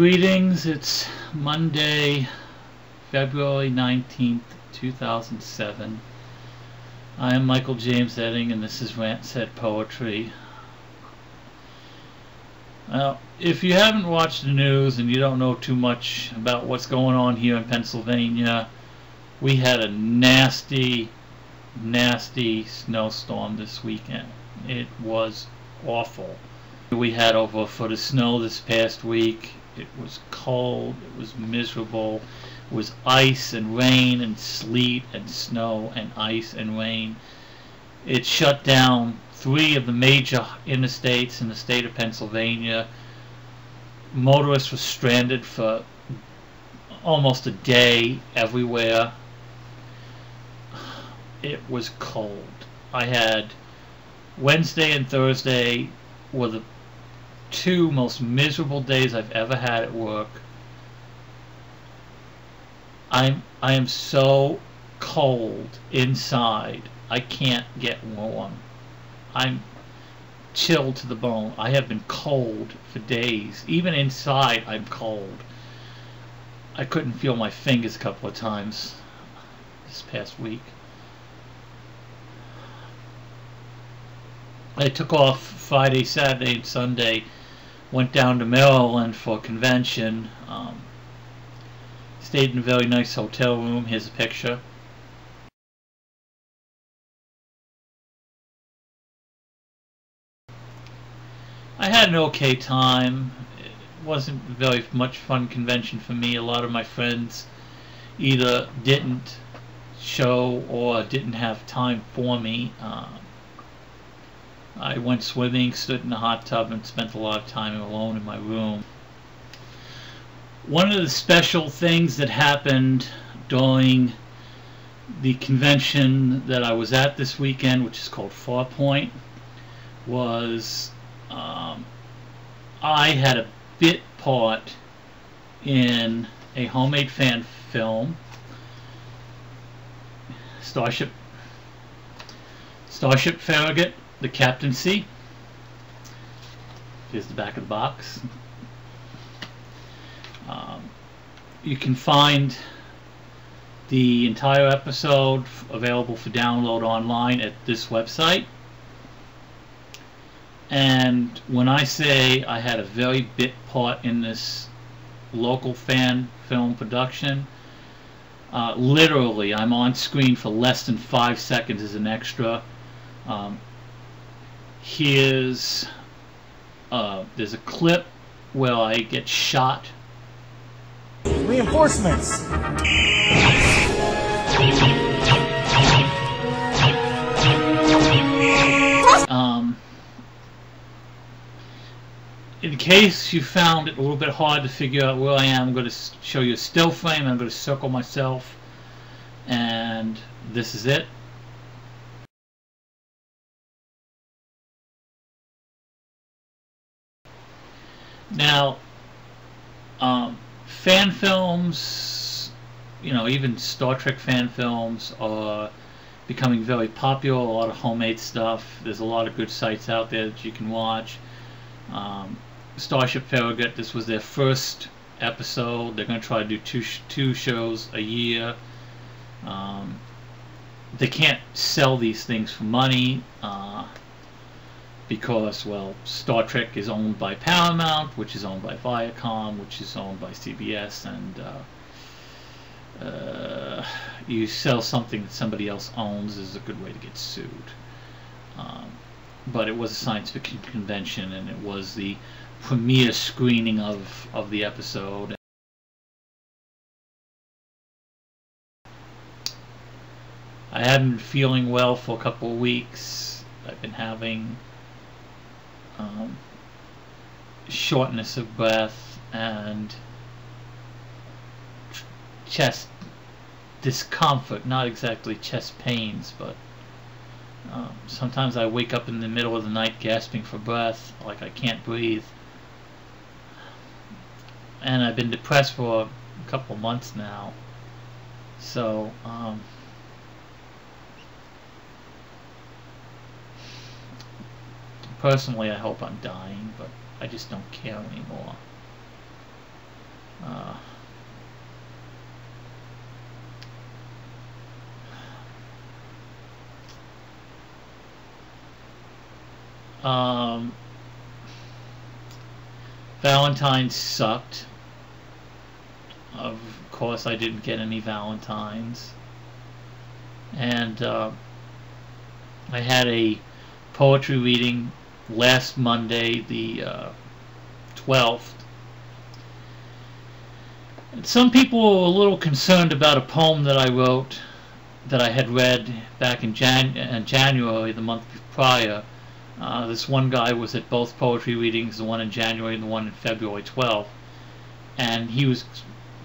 Greetings, it's Monday, February 19th, 2007. I am Michael James Edding, and this is Rant Said Poetry. Now, if you haven't watched the news and you don't know too much about what's going on here in Pennsylvania, we had a nasty snowstorm this weekend. It was awful. We had over a foot of snow this past week. It was cold, it was miserable, it was ice and rain and sleet and snow and ice and rain. It shut down 3 of the major interstates in the state of Pennsylvania. Motorists were stranded for almost a day everywhere. It was cold. I had Wednesday and Thursday were the 2 most miserable days I've ever had at work. I am so cold inside. I can't get warm. I'm chilled to the bone. I have been cold for days. Even inside, I'm cold. I couldn't feel my fingers a couple of times this past week. I took off Friday, Saturday, and Sunday. Went down to Maryland for a convention. Stayed in a very nice hotel room. Here's a picture. I had an okay time. It wasn't very much fun convention for me. A lot of my friends either didn't show or didn't have time for me. I went swimming, stood in the hot tub, and spent a lot of time alone in my room. One of the special things that happened during the convention that I was at this weekend, which is called Farpoint, was I had a bit part in a homemade fan film, Starship Farragut, The Captaincy. Here's the back of the box. You can find the entire episode available for download online at this website. And when I say I had a very bit part in this local fan film production, literally I'm on screen for less than 5 seconds as an extra. There's a clip where I get shot. Reinforcements. In case you found it a little bit hard to figure out where I am, I'm going to show you a still frame. I'm going to circle myself, and this is it. Now, fan films, even Star Trek fan films are becoming very popular. A lot of homemade stuff. There's a lot of good sites out there that you can watch. Starship Farragut, this was their first episode. They're going to try to do two shows a year. They can't sell these things for money. Because, well, Star Trek is owned by Paramount, which is owned by Viacom, which is owned by CBS, and you sell something that somebody else owns is a good way to get sued. But it was a science fiction convention, and it was the premiere screening of the episode. I haven't been feeling well for a couple of weeks. I've been having shortness of breath and chest discomfort, not exactly chest pains, but sometimes I wake up in the middle of the night gasping for breath, like I can't breathe. And I've been depressed for a couple of months now, so personally, I hope I'm dying, but I just don't care anymore. Uh, Valentine's sucked. Of course, I didn't get any Valentines. And I had a poetry reading last Monday, the 12th. And some people were a little concerned about a poem that I wrote that I had read back in January, the month prior. This one guy was at both poetry readings, the one in January and the one in February 12th. And he was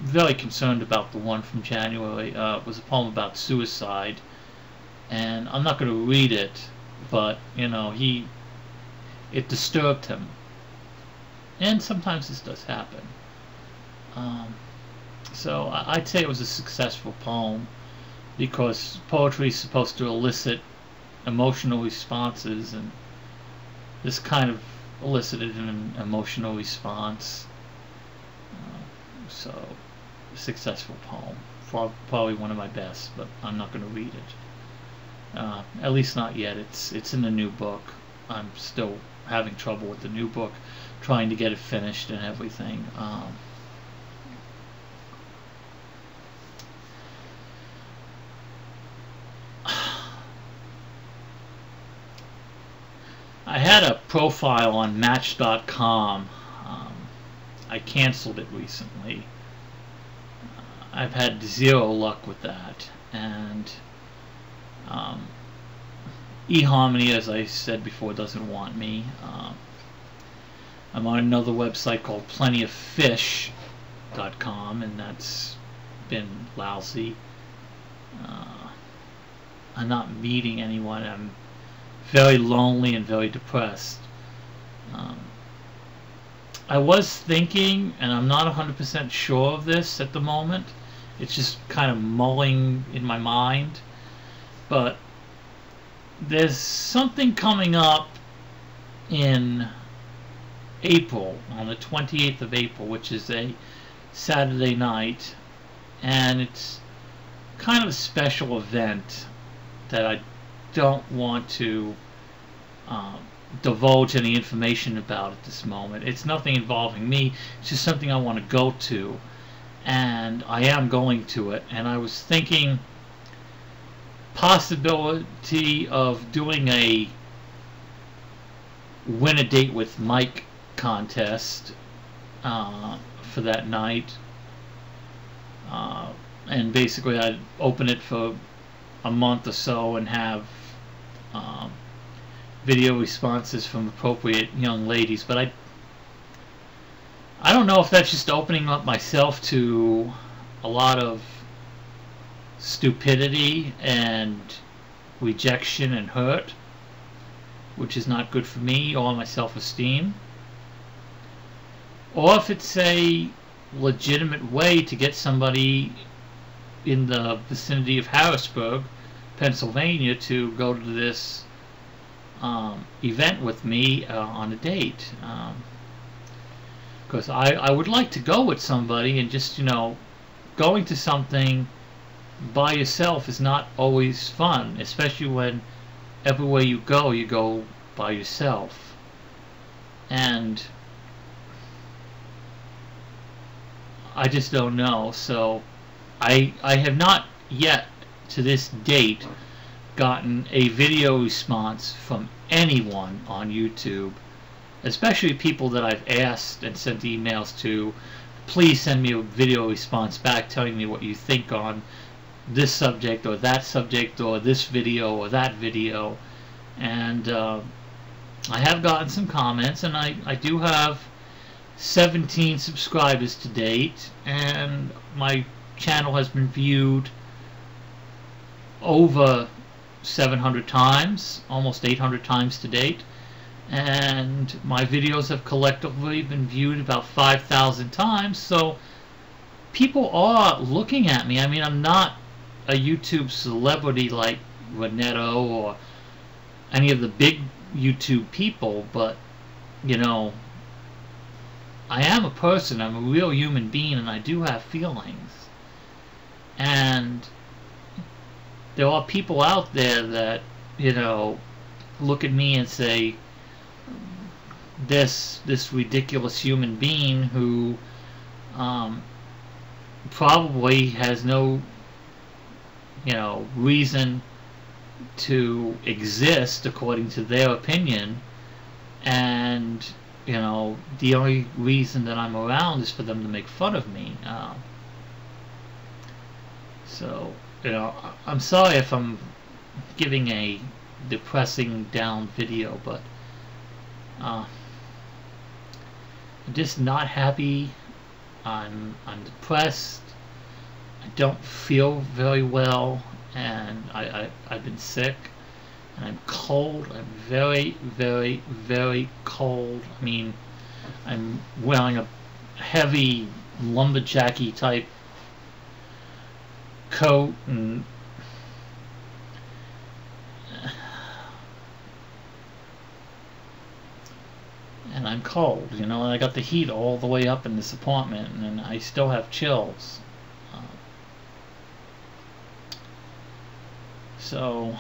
very concerned about the one from January. It was a poem about suicide. And I'm not going to read it, but, you know, it disturbed him. And sometimes this does happen. So I'd say it was a successful poem, because poetry is supposed to elicit emotional responses, and this kind of elicited an emotional response. So, a successful poem. Probably one of my best, but I'm not going to read it. At least not yet. It's in the new book. I'm still having trouble with the new book, trying to get it finished and everything. I had a profile on Match.com. I canceled it recently. I've had zero luck with that, and eHarmony, as I said before, doesn't want me. I'm on another website called plentyoffish.com, and that's been lousy. I'm not meeting anyone. I'm very lonely and very depressed. I was thinking, and I'm not 100% sure of this at the moment, it's just kind of mulling in my mind, but there's something coming up in April, on the 28th of April, which is a Saturday night, and it's kind of a special event that I don't want to divulge any information about at this moment. It's nothing involving me. It's just something I want to go to, and I am going to it. And I was thinking possibility of doing a win a date with Mike contest for that night, and basically I'd open it for a month or so and have video responses from appropriate young ladies. But I don't know if that's just opening up myself to a lot of stupidity and rejection and hurt, which is not good for me or my self-esteem, or if it's a legitimate way to get somebody in the vicinity of Harrisburg, Pennsylvania, to go to this event with me on a date. Because I would like to go with somebody, and just, you know, going to something by yourself is not always fun, especially when everywhere you go by yourself. And I just don't know. So I have not yet, to this date, gotten a video response from anyone on YouTube, especially people that I've asked and sent emails to. Please send me a video response back telling me what you think on this subject or that subject, or this video or that video. And I have gotten some comments, and I do have 17 subscribers to date, and my channel has been viewed over 700 times, almost 800 times to date, and my videos have collectively been viewed about 5,000 times. So people are looking at me. I mean, I'm not a YouTube celebrity like Renetto or any of the big YouTube people, but, you know, I am a person, I'm a real human being, and I do have feelings. And there are people out there that, you know, look at me and say, this ridiculous human being who probably has no, you know, reason to exist according to their opinion, and you know, the only reason that I'm around is for them to make fun of me. So, you know, I'm sorry if I'm giving a depressing down video, but I'm just not happy. I'm depressed. I don't feel very well, and I've been sick, and I'm cold. I'm very, very, very cold. I mean, I'm wearing a heavy lumberjacky type coat, and I'm cold, you know, and I got the heat all the way up in this apartment, and I still have chills. So